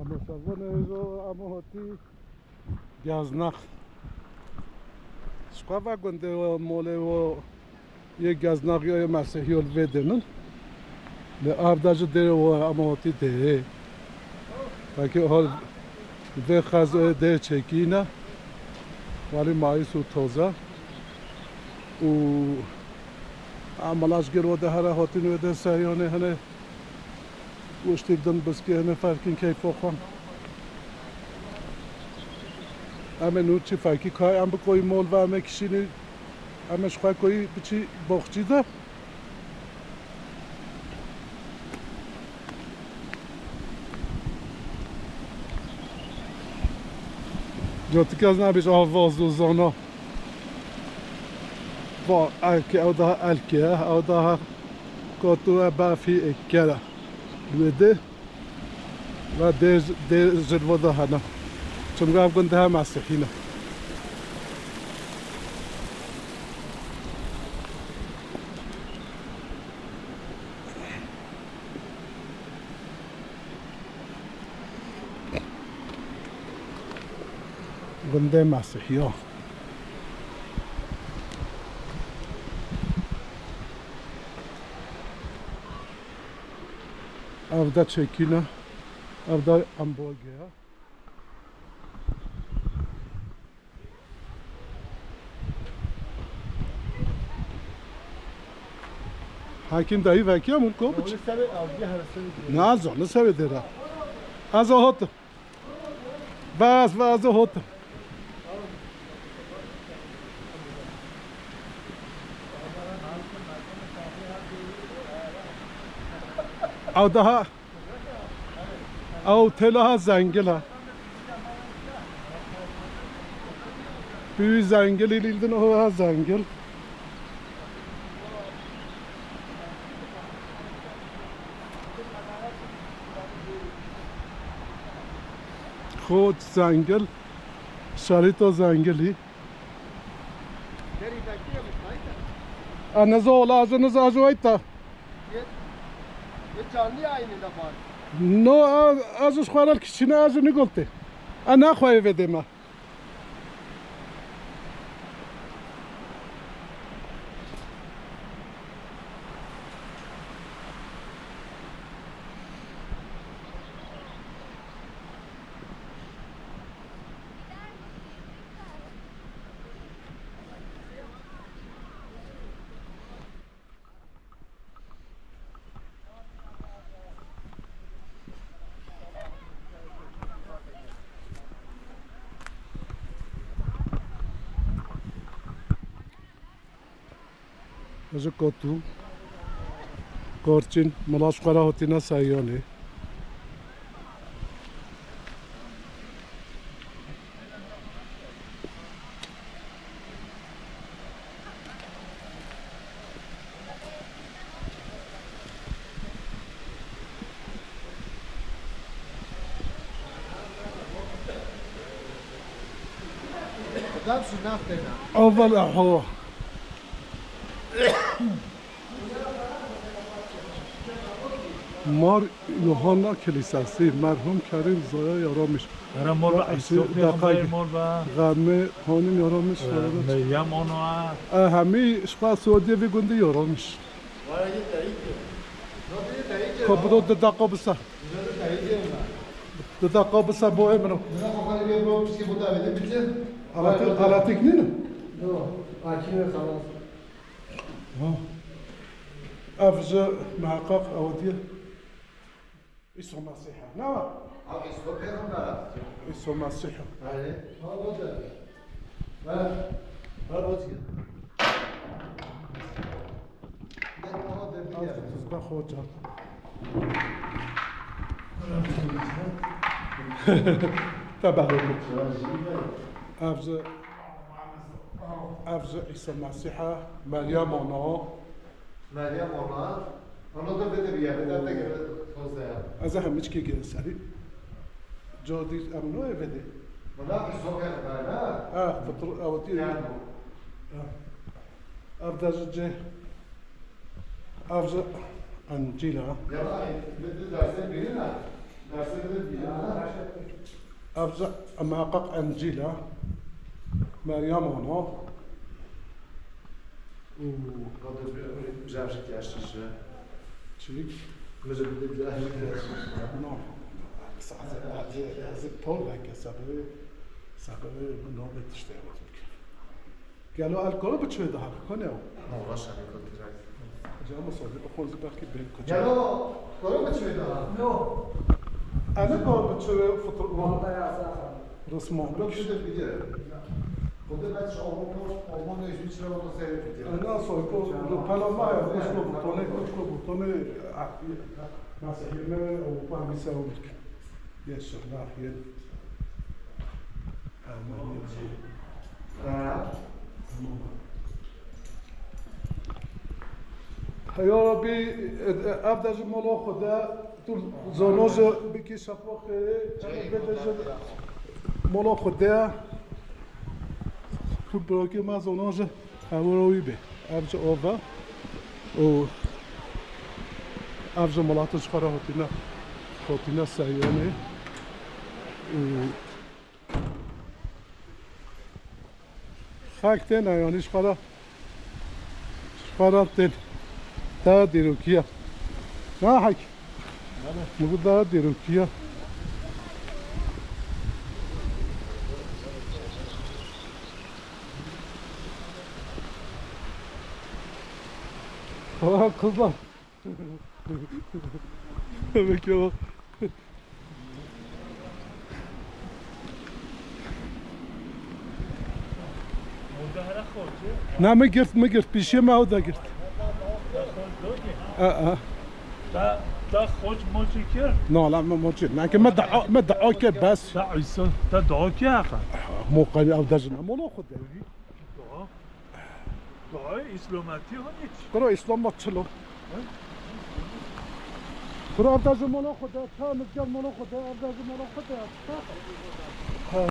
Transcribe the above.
مسافون رو اما هاتی گازناخ شقا گنده و موله و یک گازناخ یا مسیحی الودنن لآرداج ده و اما هاتی ده تاکه حال ده خزه ده چکینه ولی مایس و تازه و عملاش گرو ده هر هاتی نو ده سریانه هنه گوشتی بدن بس که هنه فرکین کیف خون همه نور چی فرکی کای هم بکوی مول و همه کشینی همه شخواه کوی بچی باخچی ده جاتی که از نبیش آواز دوزانا با الکه او ده الکه او ده کاتو بافی اکره دویده و ده جلوه ده هنه چون گفت گنده هم مسیحینه گنده مسیحی ها او ده چکینه او ده همبرگر حکیم دایی وکی همون که بچه نه زانه سوی دیره از هات بس و از هات او ده او تله ها زنگل büyük zengel ilildin o zengel خود زنگل شریط و زنگلی نزا ola az نزا az oyta canlı yayınında var. No az خورال کشینه از نگفته انا خواه بدم از کاتو کارچین ملاش خورا هاتی نه سیانه Adam şuna fena. اول احوا مار یوحنا کلیساسی مرحوم کریم زایا یارامش برای مول و ایسوفی هم برای مول و غمه هانین یارامش مریم آنو همه شقا سعودیه و گنده یارامش کبرو ده دقا بسا ده دقا بسا با امرو علاتیک نینو افجا محقق اودیه ایسو مسیحه نه ایسو مسیحه تزبخ خوجه تبهلو افجا ایسو مسیحه مریم آنها Meryem ona. Ona da bede bir yerde de göre fazla ya. از همه چی که گره سری جادی امنوه بده Buna bir sokak var ha. فطر اودی Yani افجا جه افجا انجیلا ya da bede derse birine. Derse bede birine. ابزا محقق انجيلا مريم انا Zawsze jeszcze, że... چی؟ Może by نه از پول که سبب نام اشتباه میکنه گلو الکل به چه ده کنه No właśnie, nie kontynuuj. جا مصادق خود بخی به کجا Ja no, kolego ci wyda. انا کار به چه فطر رسمان No się to widzę. Potem będziesz omówić liczbę to sobie widzę. انا سويكو لو بلما يخشوا بطونه كشكو بطونه مسئله او با میساو يشر ناحيه يا ربي ابدا مولو خدا طول زونوج بكي شافو خير مولو خدا تو بروكي ما زونوج هاوروي به ابجا اوفا او ابجا مولاتش خرا هوتينا سايانه خاكتين يعني شخراتين دا ديروكيا ما حكي نقول دا ديروكيا ها kızlar. Demek ya. نه میگرد پیشی ما دا گرد تا خود موچی کرد؟ نه لا ما موچی نه که ما دعا کرد بس تا عیسی تا دعا کرد موقعی او دجنا مولا خود داری دعای اسلامتی ها نیست برو اسلام ما چلو برو او دجنا مولا خود تا مزگل مولا خود او دجنا مولا خود